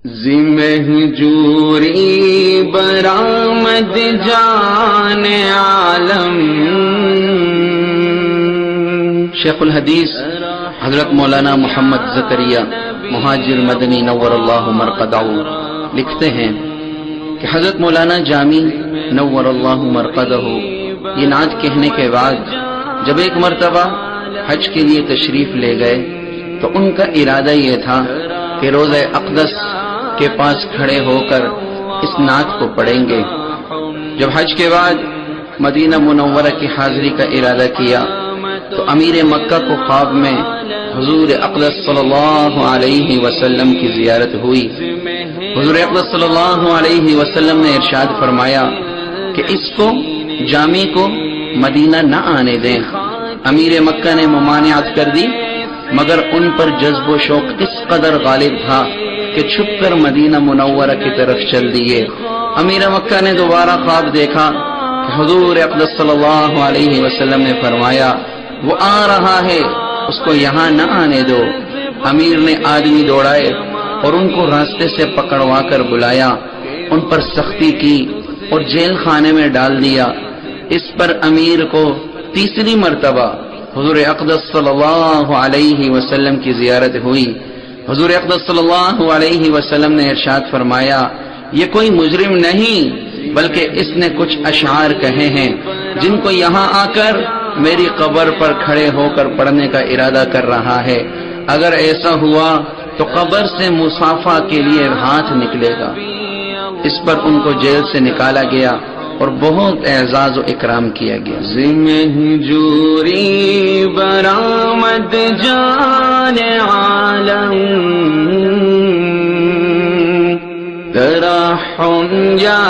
مہجوری برآمد جان عالم. شیخ الحدیث حضرت مولانا محمد زکریا مہاجر مدنی نور اللہ مرقدہ لکھتے ہیں کہ حضرت مولانا جامی نور اللہ مرقدہ یہ نعت کہنے کے بعد جب ایک مرتبہ حج کے لیے تشریف لے گئے تو ان کا ارادہ یہ تھا کہ روضہ اقدس کے پاس کھڑے ہو کر اس نعت کو پڑھیں گے. جب حج کے بعد مدینہ منورہ کی حاضری کا ارادہ کیا تو امیر مکہ کو خواب میں حضور اقدس صلی اللہ علیہ وسلم کی زیارت ہوئی. حضور اقدس صلی اللہ علیہ وسلم نے ارشاد فرمایا کہ اس کو جامی کو مدینہ نہ آنے دیں. امیر مکہ نے ممانعت کر دی مگر ان پر جذب و شوق اس قدر غالب تھا کہ چھپ کر مدینہ منورہ کی طرف چل دیے. امیر مکہ نے دوبارہ خواب دیکھا کہ حضور اقدس صلی اللہ علیہ وسلم نے فرمایا وہ آ رہا ہے اس کو یہاں نہ آنے دو. امیر نے آدمی دوڑائے اور ان کو راستے سے پکڑوا کر بلایا, ان پر سختی کی اور جیل خانے میں ڈال دیا. اس پر امیر کو تیسری مرتبہ حضور اقدس صلی اللہ علیہ وسلم کی زیارت ہوئی. حضور اقدس صلی اللہ علیہ وسلم نے ارشاد فرمایا یہ کوئی مجرم نہیں بلکہ اس نے کچھ اشعار کہے ہیں جن کو یہاں آ کر میری قبر پر کھڑے ہو کر پڑھنے کا ارادہ کر رہا ہے. اگر ایسا ہوا تو قبر سے مصافحہ کے لیے ہاتھ نکلے گا. اس پر ان کو جیل سے نکالا گیا اور بہت اعزاز و اکرام کیا گیا. مہجوری برآمد جان عالم ترحم یا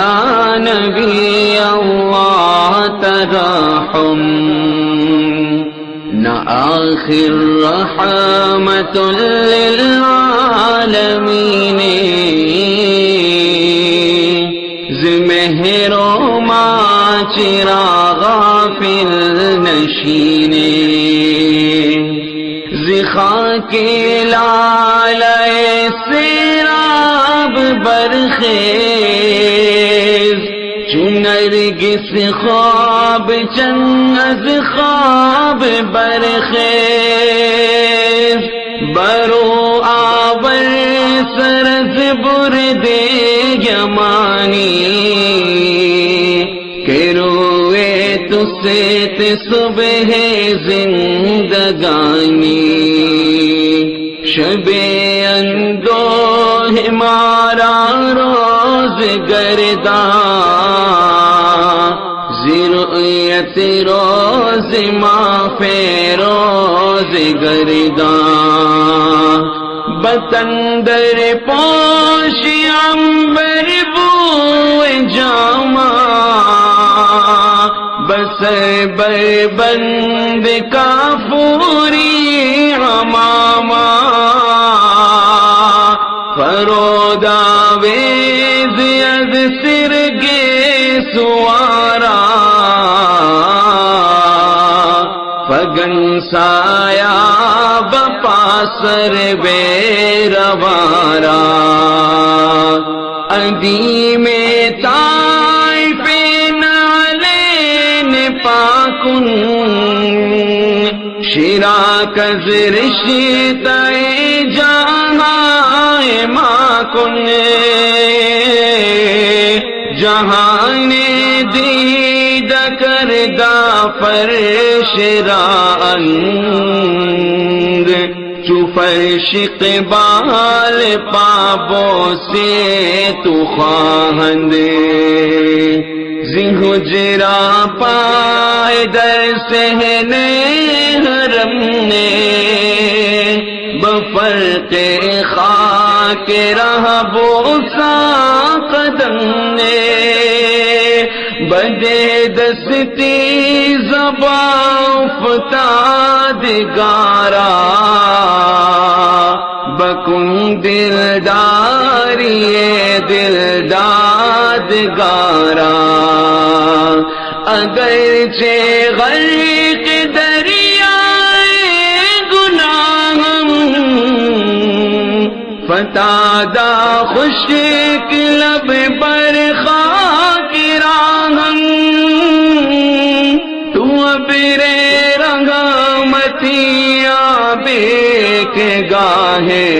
نبی اللہ ترحم نہ آخر رحمت للعالمین مہر و ما چراغا فل نشین خاک لالۂ سیراب برخیز چنرگس خواب چند از خواب برخیز برو آور سرز برد یمانی کہ روئے تو سیت صبح زندگانی شب اندوہ مارا روز گرداں زرعیت روز ما فیروز گرداں بتندر پوش عنبر بوئے جامہ بسر بر بند کافوری عمامہ فرودہ ویز از سرگے سوارا فگن سایا بپاسر بے روارا ادیم طائف نالین پاکن شراک زرشتائی جہاں ماکن جہان دید کردہ فرش راند چو فرش قبال پابوں سے تو خواہند زی حجرا پائے در سہنے حرم نے بفرق خاک رہا بوسا قدم نے بدے دستی زباں فتاد گارا بکن دلداری دلداد گارا اگرچہ غرق دریائے گناہم عطا دا خشک لب پر خاک راہم تو ابر رحمتیاں بیک گاہے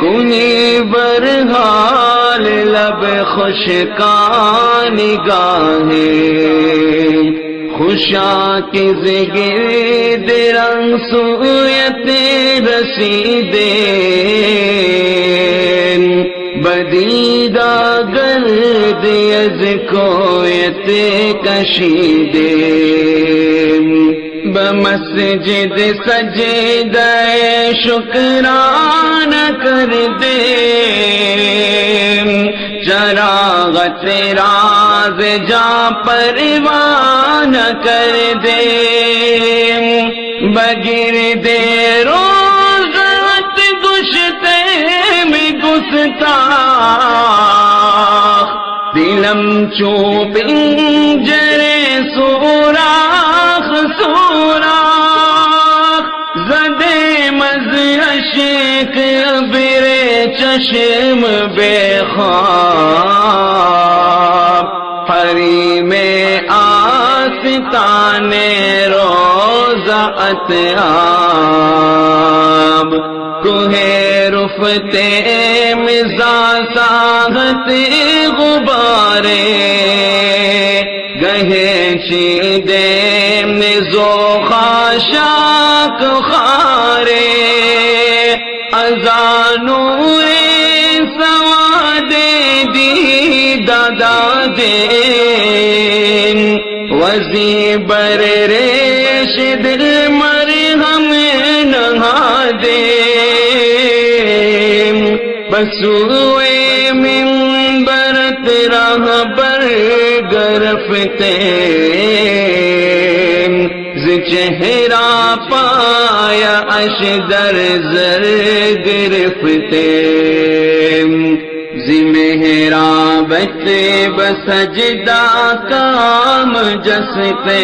کنی برحال لب خشکان گاہے خوشا کی زگرد رنگ سویت رسیدے بدیدہ گرد از کویت کشیدے بمسجد سجدہ شکران کر دے چراغت راز جا پروان کر دے بگرد روزت گشتے میں گستاخ دلم چو پنجرے سوراخ سوراخ زدے مز عشق ابر چشم بے خواب حریم آستان روضہ اتیاب کوہ رفتے مزا ساغت غبارے گہے چیدے نزو خاشاک خارے ازانور سواد دی دادا دے وزی بر ریش دل مرہم نہا دے بسوئے منبرت راہ بر گرفتے چہرہ پایا اشدر زر گرفتے محرابت بسجدہ کام جستے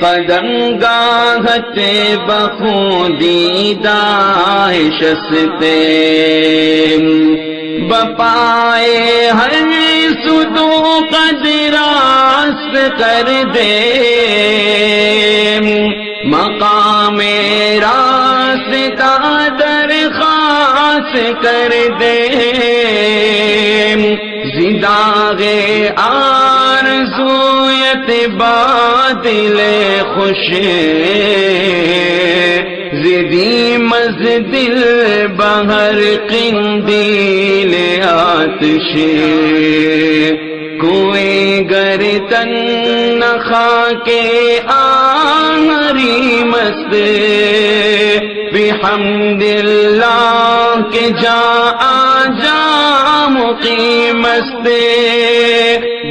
قدم گاہت بخودیدہ شستے بپائے ہر سدو قدراست کر دے مقام راستہ درخواست کر دے زنداغ آرزویت بادل خوش زدی مز دل بہر قندیل آتش کوئی گردن نخا کے آہری مست بحمد اللہ کے جا آجا مقیم است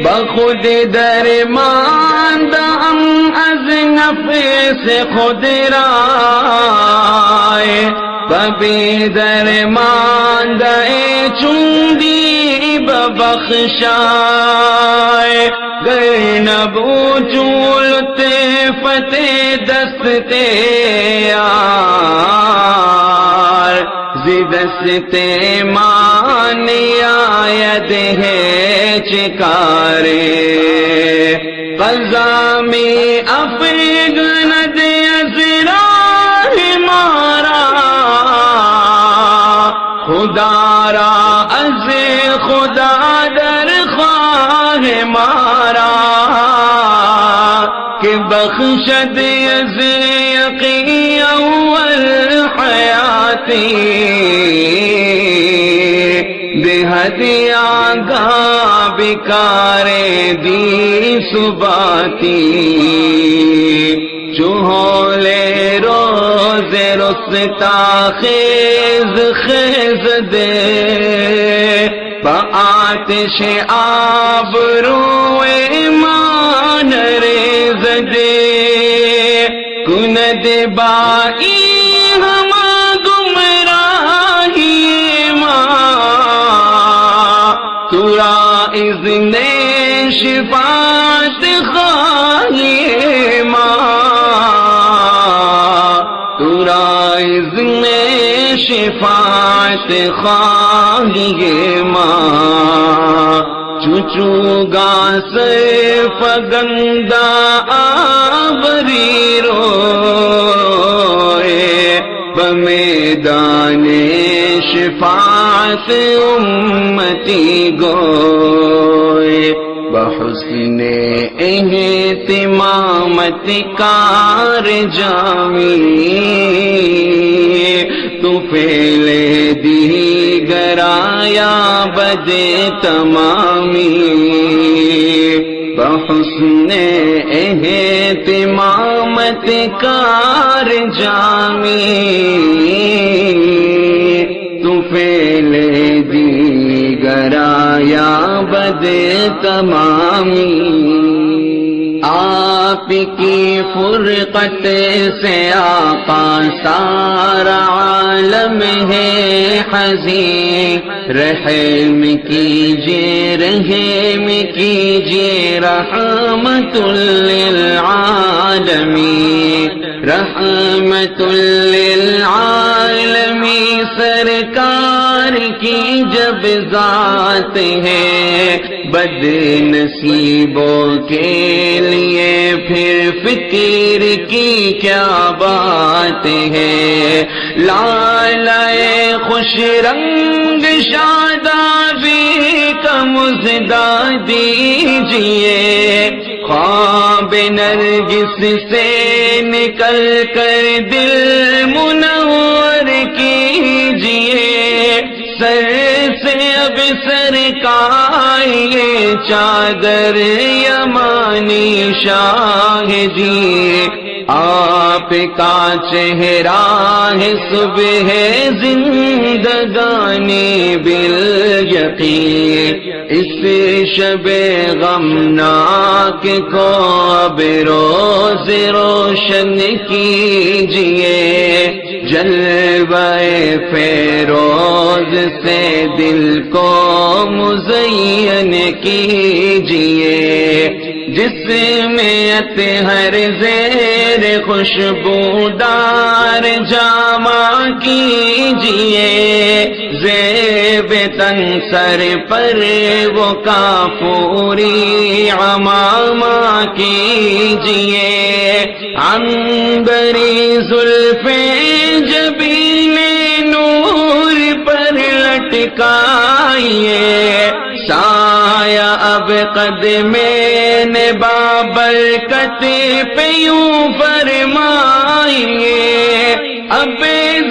بخود درماندہ ہم از نفس خود رائے ببی درماندہ چندی ببخشائے گر نبو چولتے فتح دستے زدستے مانی آید ہے چکارے قضامی افگند ازراہ مارا خدا را از خدا در خواہ مارا کہ بخشد از یقین اول حیاتی بہدی آگاہ بکارے دی سباتی چوہولے روز رستا خیز خیز دے بآتش آب روئے مان ریز دے کند بائی ہم گمراہی ماں ترا اذن شفاعت خواہی ماں ترا شفاعت خواہی ماں چوچو گا سے فگندہ آوری روئے بمیدان شفاعت امتی گوئے بحسن اہتمامت کار جامی تو پھیلے دیگر آیا بد تمامی بحسن اہتمامت کار جامی تو پھیلے دیگر آیا بد تمامی آپ کی فرقت سے آقا سارا عالم ہے حزین رحم کیجیے رحمت للعالمین رحمت للعالمین سرکار کی جب ذات ہے بد نصیبوں کے لیے پھر فکر کی کیا بات ہے لالائے خوش رنگ شادابی کا مژدہ دیجئے خواب نرگس سے نکل کر دل منور کیجئے سر سے اب سر کائیے چادر یمانی شاہ جی آپ کا چہرہ ہے صبح زندگانی بالیقین اس شب غمناک کو اب روز روشن کیجئے جلوہ فیروز سے دل کو مزین کیجئے جس میں اطہر زیر خوشبودار جامہ کیجئے زیب تن سر پر وہ کافوری عمامہ کیجئے عنبری زلفیں جبین نور پر لٹکائیے سایہ اب قدمین بابرکت پہ یوں فرمائیے اب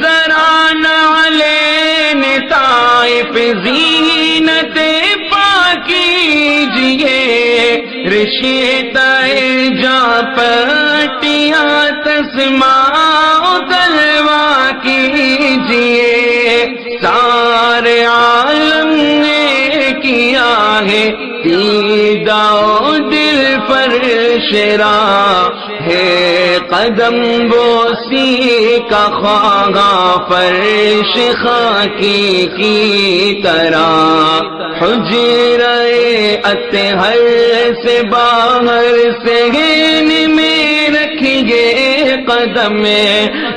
ذرا نعلین طائف زینت پاکیجئے رشتہ جا پٹیاں تسماء تلوا کیجئے سارے عالم نے کیا ہے دیدہ دل پر شرا ہے قدم بوسی کا خواہاں فرش خاکی کی طرح حجرہ اطہر سے باہر صحن میں رکھیے قدم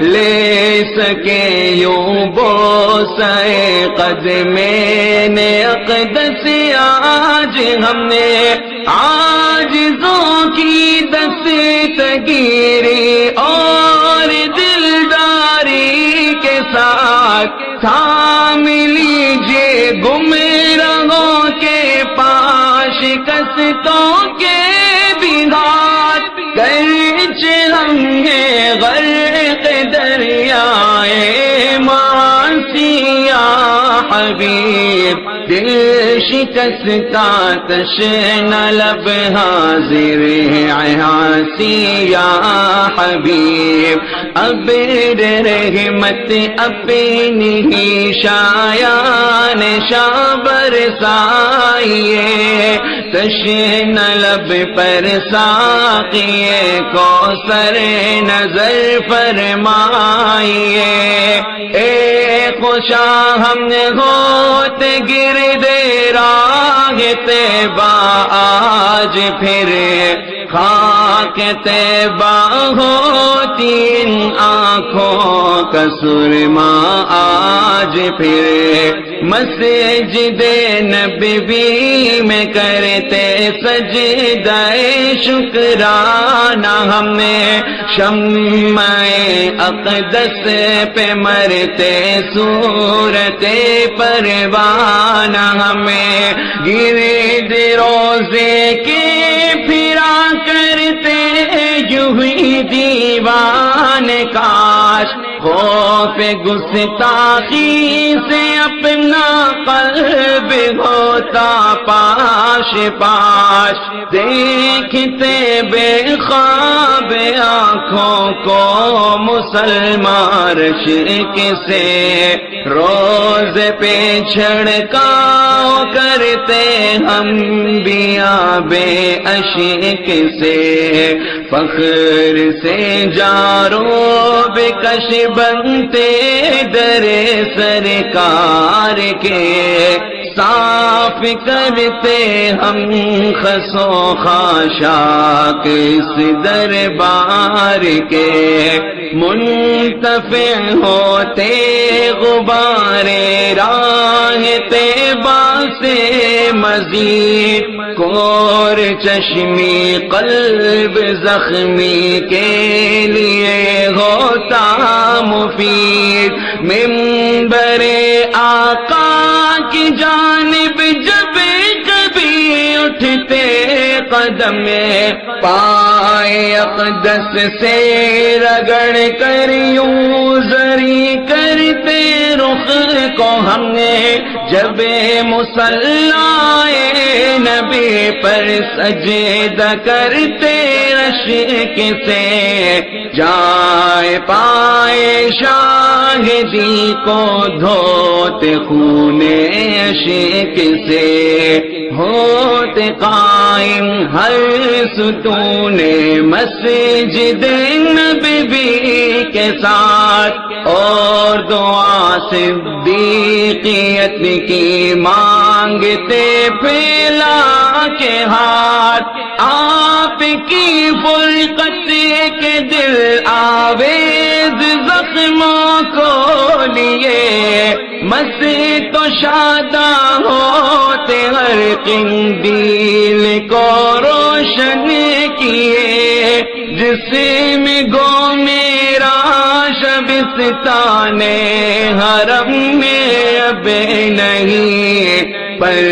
لے سکے یوں بوسے قدمین اقدس آج ہم نے عاجزوں کی دستگیری اور دلداری کے ساتھ تھام لیجیے گمراہوں کے پاش کستوں کے بھی ہاتھ گرچہ ہم ہیں غرق دریائے معاصی یا حبیب دل شکستہ تشنہ لب حاضر عاصی یا حبیب اب رحمت اپنی ہی شایان شاہ برسائیے تشنہ لب پر ساقیے کوثر نظر فرمائیے اے خوشا ہم نے ہوت گردے راہ راہ طیبہ آج پھر خاک طیبہ ہوتی ان آنکھوں کا سرما آج پھر مسجد نبوی میں کرتے سجدہ شکرانہ ہم نے شمع اقدس پہ مرتے صورت پروانہ ہمیں گرد روزے کے پھرا کرتے یوں ہی دیوان کاش خوف گستاخی سے اپنا قلب ہوتا پاش پاش دیکھتے بے خواب آنکھوں کو مسلمان رشک سے روز پہ چھڑکاؤ کرتے ہم بیاں بے اشک سے فخر سے جارو بکش بنتے در سرکار کے صاف کرتے ہم خسو خاشاک اس دربار کے منتفع ہوتے غبار راہ طیبہ سے مزید کور چشمی قلب زخمی کے لیے ہوتا مفید منبر آقا کی جانب جب کبھی اٹھتے قدم پائے اقدس سے رگڑ کر یوں زری کرتے رخ کو ہم نے جب مصلی نبی پر سجدہ کرتے عشق سے جائے پائے شاہدی کو دھوتے خون عشق سے ہوتے قائم ہر ستون مسجد نبوی کے ساتھ اور دعا صدیقیت کی مانگتے پھیلا کے ہاتھ آپ کی فرقت کے دل آویز زخموں کو لیے مسجد تو شادہ ہوتے ہر قندیل کو روشن کیے جسم گو میرا شبستان حرم میں اب نہیں پر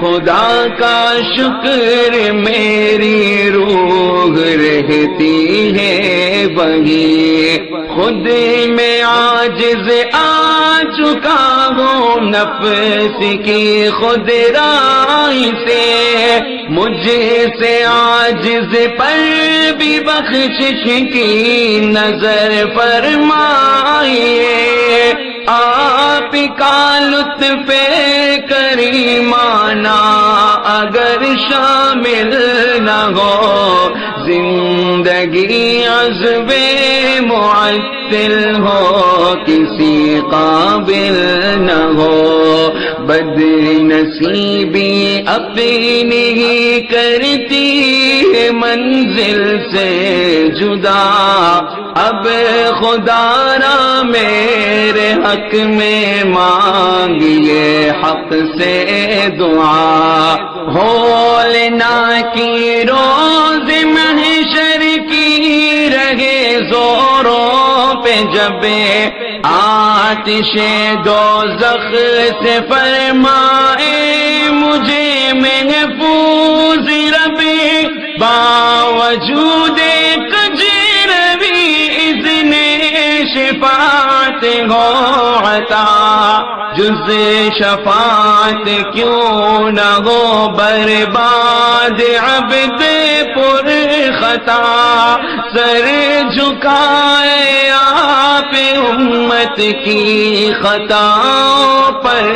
خدا کا شکر میری روح رہتی ہے وہی خود میں عاجز آ چکا ہوں نفس کی خود رائی سے مجھ سے عاجز پر بھی بخشش کی نظر فرمائیے آپ کا لطف کریمانہ اگر شامل نہ ہو زندگی عذب معطل ہو کسی قابل نہ ہو بد نصیبی اپنی ہی کرتی ہے منزل سے جدا اب خدا را میرے حق میں مانگیے حق سے دعا ہولنا کی روز محشر کی رہے زوروں پہ جب آتش دوزخ سے فرمائے مجھے محفوظ رب باوجود کجروی اذن شفاعت ہو عطا جز شفاعت کیوں نہ ہو برباد عبد پر خطا سر جھکائے آپ امت کی خطاؤں پر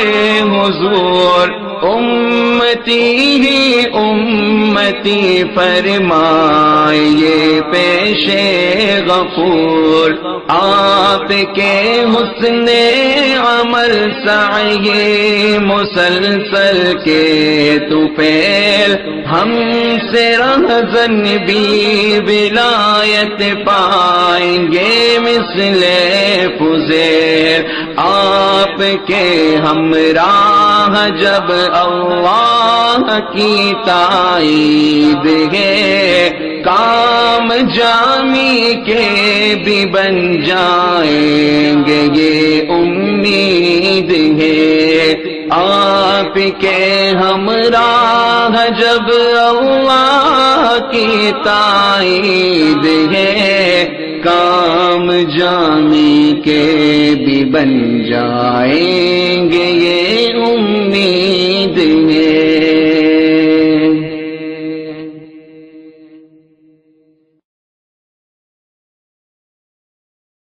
حضور امتی ہی امتی فرمائیے پیش غفور آپ کے حسن عمل ہر سعی مسلسل کے طفیل ہم سے رہزن بھی ولایت پائیں گے مثل فضیل آپ کے ہمراہ جب اللہ کی تائید ہے کام جامی کے بھی بن جائیں گے یہ امید ہے آپ کے ہمراہ جب اللہ کی تائید ہے کام جامی کے بھی بن جائیں گے